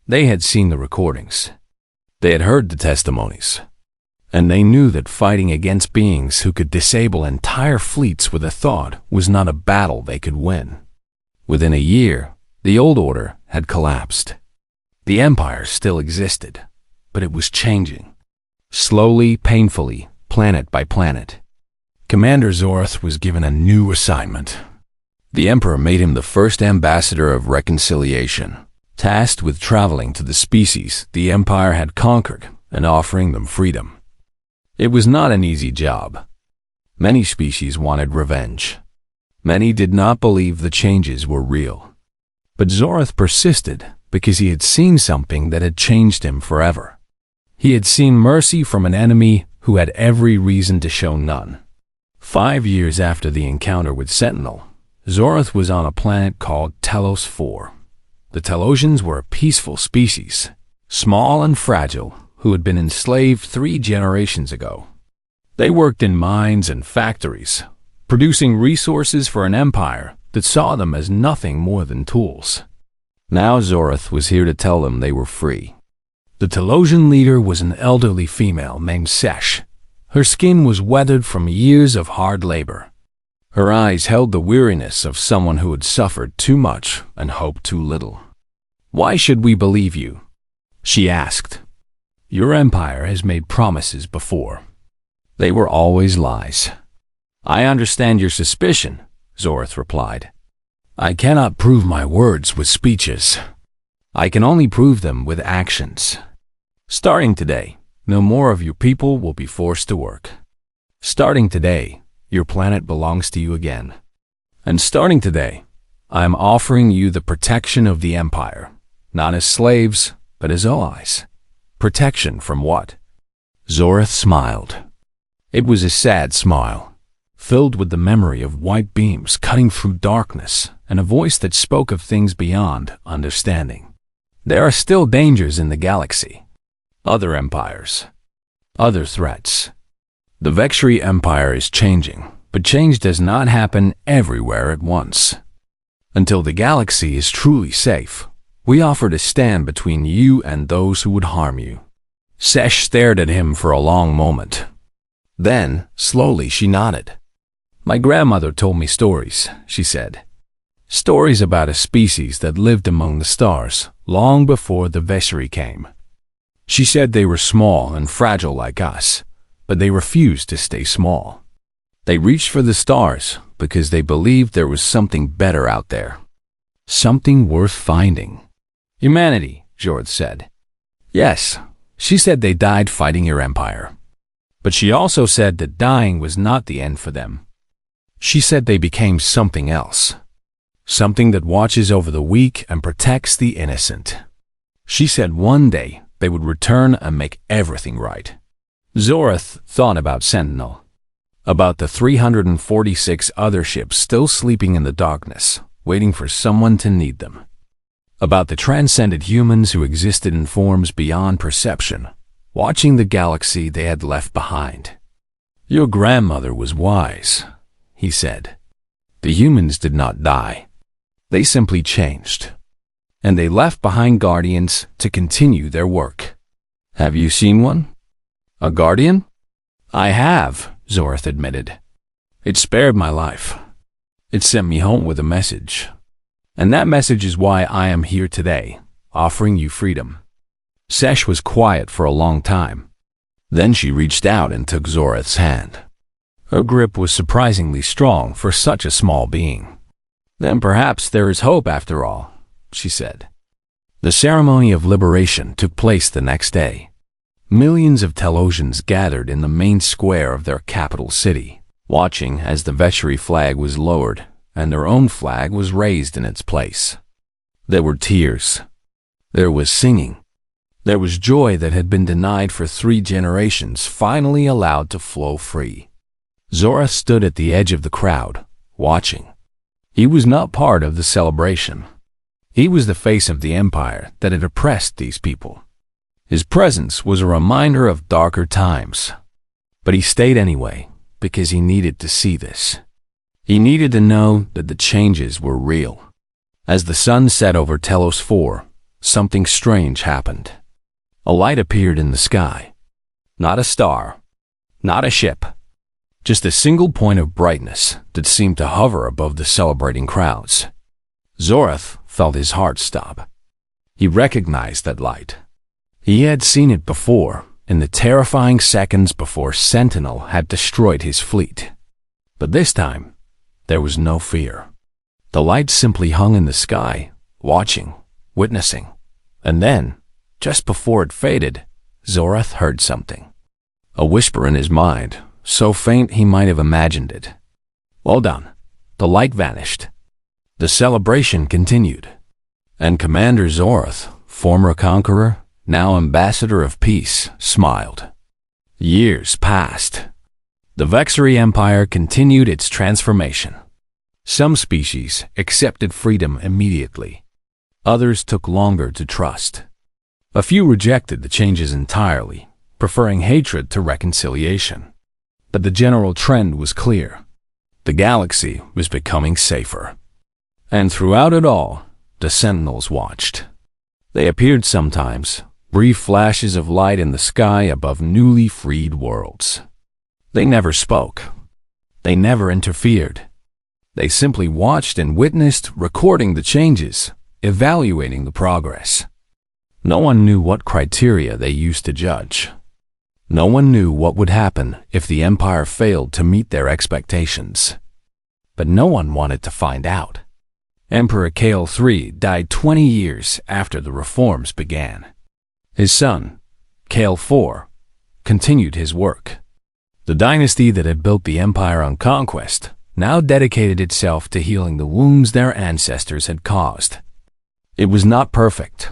They had seen the recordings. They had heard the testimonies. And they knew that fighting against beings who could disable entire fleets with a thought was not a battle they could win. Within a year, the old order had collapsed. The empire still existed, but it was changing. Slowly, painfully, planet by planet. Commander Zorath was given a new assignment. The emperor made him the first ambassador of reconciliation, tasked with traveling to the species the empire had conquered and offering them freedom. It was not an easy job. Many species wanted revenge. Many did not believe the changes were real. But Zorath persisted because he had seen something that had changed him forever. He had seen mercy from an enemy who had every reason to show none. 5 years after the encounter with Sentinel, Zorath was on a planet called Telos 4. The Telosians were a peaceful species, small and fragile, who had been enslaved 3 generations ago. They worked in mines and factories, producing resources for an empire that saw them as nothing more than tools. Now Zorath was here to tell them they were free. The Telosian leader was an elderly female named Sesh. Her skin was weathered from years of hard labor. Her eyes held the weariness of someone who had suffered too much and hoped too little. "Why should we believe you?" she asked. "Your empire has made promises before. They were always lies." "I understand your suspicion," Zorath replied. "I cannot prove my words with speeches. I can only prove them with actions. Starting today, no more of your people will be forced to work. Starting today, your planet belongs to you again. And starting today, I am offering you the protection of the empire, not as slaves, but as allies." Protection from what? Zorath smiled. It was a sad smile, filled with the memory of white beams cutting through darkness and a voice that spoke of things beyond understanding. There are still dangers in the galaxy. Other empires. Other threats. The Vexri Empire is changing, but change does not happen everywhere at once. Until the galaxy is truly safe, we offer to stand between you and those who would harm you. Sesh stared at him for a long moment. Then, slowly, she nodded. "My grandmother told me stories," she said. "Stories about a species that lived among the stars long before the Vexri came. She said they were small and fragile like us, but they refused to stay small. They reached for the stars because they believed there was something better out there. Something worth finding." "Humanity," Zorath said. "Yes, she said they died fighting your empire. But she also said that dying was not the end for them. She said they became something else. Something that watches over the weak and protects the innocent. She said one day they would return and make everything right." Zorath thought about Sentinel, about the 346 other ships still sleeping in the darkness, waiting for someone to need them. About the transcended humans who existed in forms beyond perception, watching the galaxy they had left behind. "Your grandmother was wise," he said. "The humans did not die. They simply changed. And they left behind guardians to continue their work. Have you seen one? A guardian?" "I have," Zorath admitted. "It spared my life. It sent me home with a message. And that message is why I am here today, offering you freedom." Sesh was quiet for a long time. Then she reached out and took Zorath's hand. Her grip was surprisingly strong for such a small being. "Then perhaps there is hope after all," she said. The ceremony of liberation took place the next day. Millions of Telosians gathered in the main square of their capital city, watching as the Vetri flag was lowered and their own flag was raised in its place. There were tears. There was singing. There was joy that had been denied for 3 generations finally allowed to flow free. Zorath stood at the edge of the crowd, watching. He was not part of the celebration. He was the face of the empire that had oppressed these people. His presence was a reminder of darker times. But he stayed anyway, because he needed to see this. He needed to know that the changes were real. As the sun set over Telos 4, something strange happened. A light appeared in the sky. Not a star, not a ship, just a single point of brightness that seemed to hover above the celebrating crowds. Zorath felt his heart stop. He recognized that light. He had seen it before, in the terrifying seconds before Sentinel had destroyed his fleet. But this time, there was no fear. The light simply hung in the sky, watching, witnessing. And then, just before it faded, Zorath heard something. A whisper in his mind, so faint he might have imagined it. Well done. The light vanished. The celebration continued. And Commander Zorath, former conqueror, now ambassador of peace, smiled. Years passed. The Vexari Empire continued its transformation. Some species accepted freedom immediately. Others took longer to trust. A few rejected the changes entirely, preferring hatred to reconciliation. But the general trend was clear. The galaxy was becoming safer. And throughout it all, the Sentinels watched. They appeared sometimes, brief flashes of light in the sky above newly freed worlds. They never spoke. They never interfered. They simply watched and witnessed, recording the changes, evaluating the progress. No one knew what criteria they used to judge. No one knew what would happen if the Empire failed to meet their expectations. But no one wanted to find out. Emperor Kale III died 20 years after the reforms began. His son, Kale IV, continued his work. The dynasty that had built the empire on conquest now dedicated itself to healing the wounds their ancestors had caused. It was not perfect.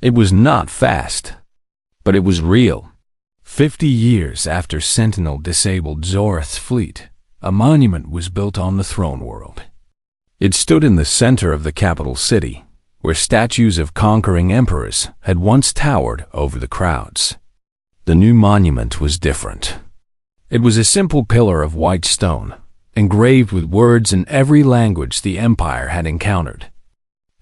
It was not fast. But it was real. 50 years after Sentinel disabled Zorath's fleet, a monument was built on the throne world. It stood in the center of the capital city, where statues of conquering emperors had once towered over the crowds. The new monument was different. It was a simple pillar of white stone, engraved with words in every language the empire had encountered.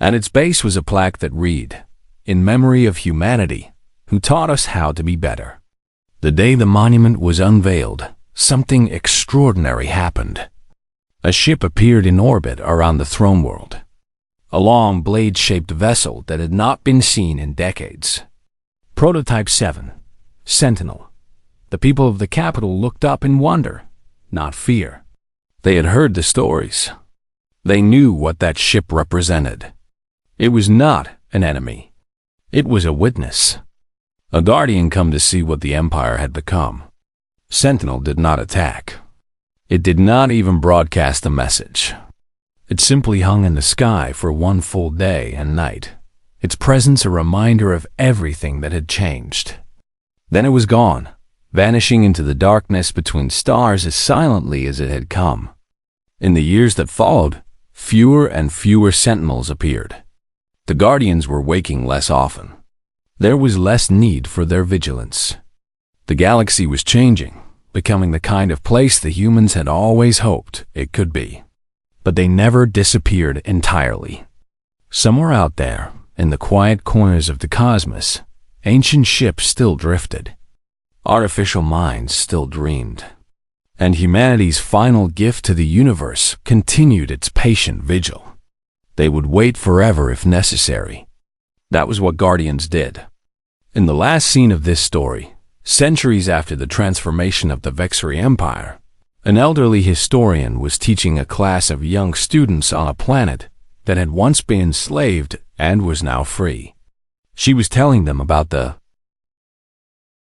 At its base was a plaque that read, "In memory of humanity, who taught us how to be better." The day the monument was unveiled, something extraordinary happened. A ship appeared in orbit around the throne world. A long blade-shaped vessel that had not been seen in decades. Prototype 7, Sentinel. The people of the capital looked up in wonder, not fear. They had heard the stories. They knew what that ship represented. It was not an enemy. It was a witness. A guardian come to see what the Empire had become. Sentinel did not attack. It did not even broadcast a message. It simply hung in the sky for one full day and night, its presence a reminder of everything that had changed. Then it was gone, vanishing into the darkness between stars as silently as it had come. In the years that followed, fewer and fewer sentinels appeared. The guardians were waking less often. There was less need for their vigilance. The galaxy was changing, becoming the kind of place the humans had always hoped it could be. But they never disappeared entirely. Somewhere out there, in the quiet corners of the cosmos, ancient ships still drifted. Artificial minds still dreamed. And humanity's final gift to the universe continued its patient vigil. They would wait forever if necessary. That was what Guardians did. In the last scene of this story, centuries after the transformation of the Vexari Empire, an elderly historian was teaching a class of young students on a planet that had once been enslaved and was now free. She was telling them about the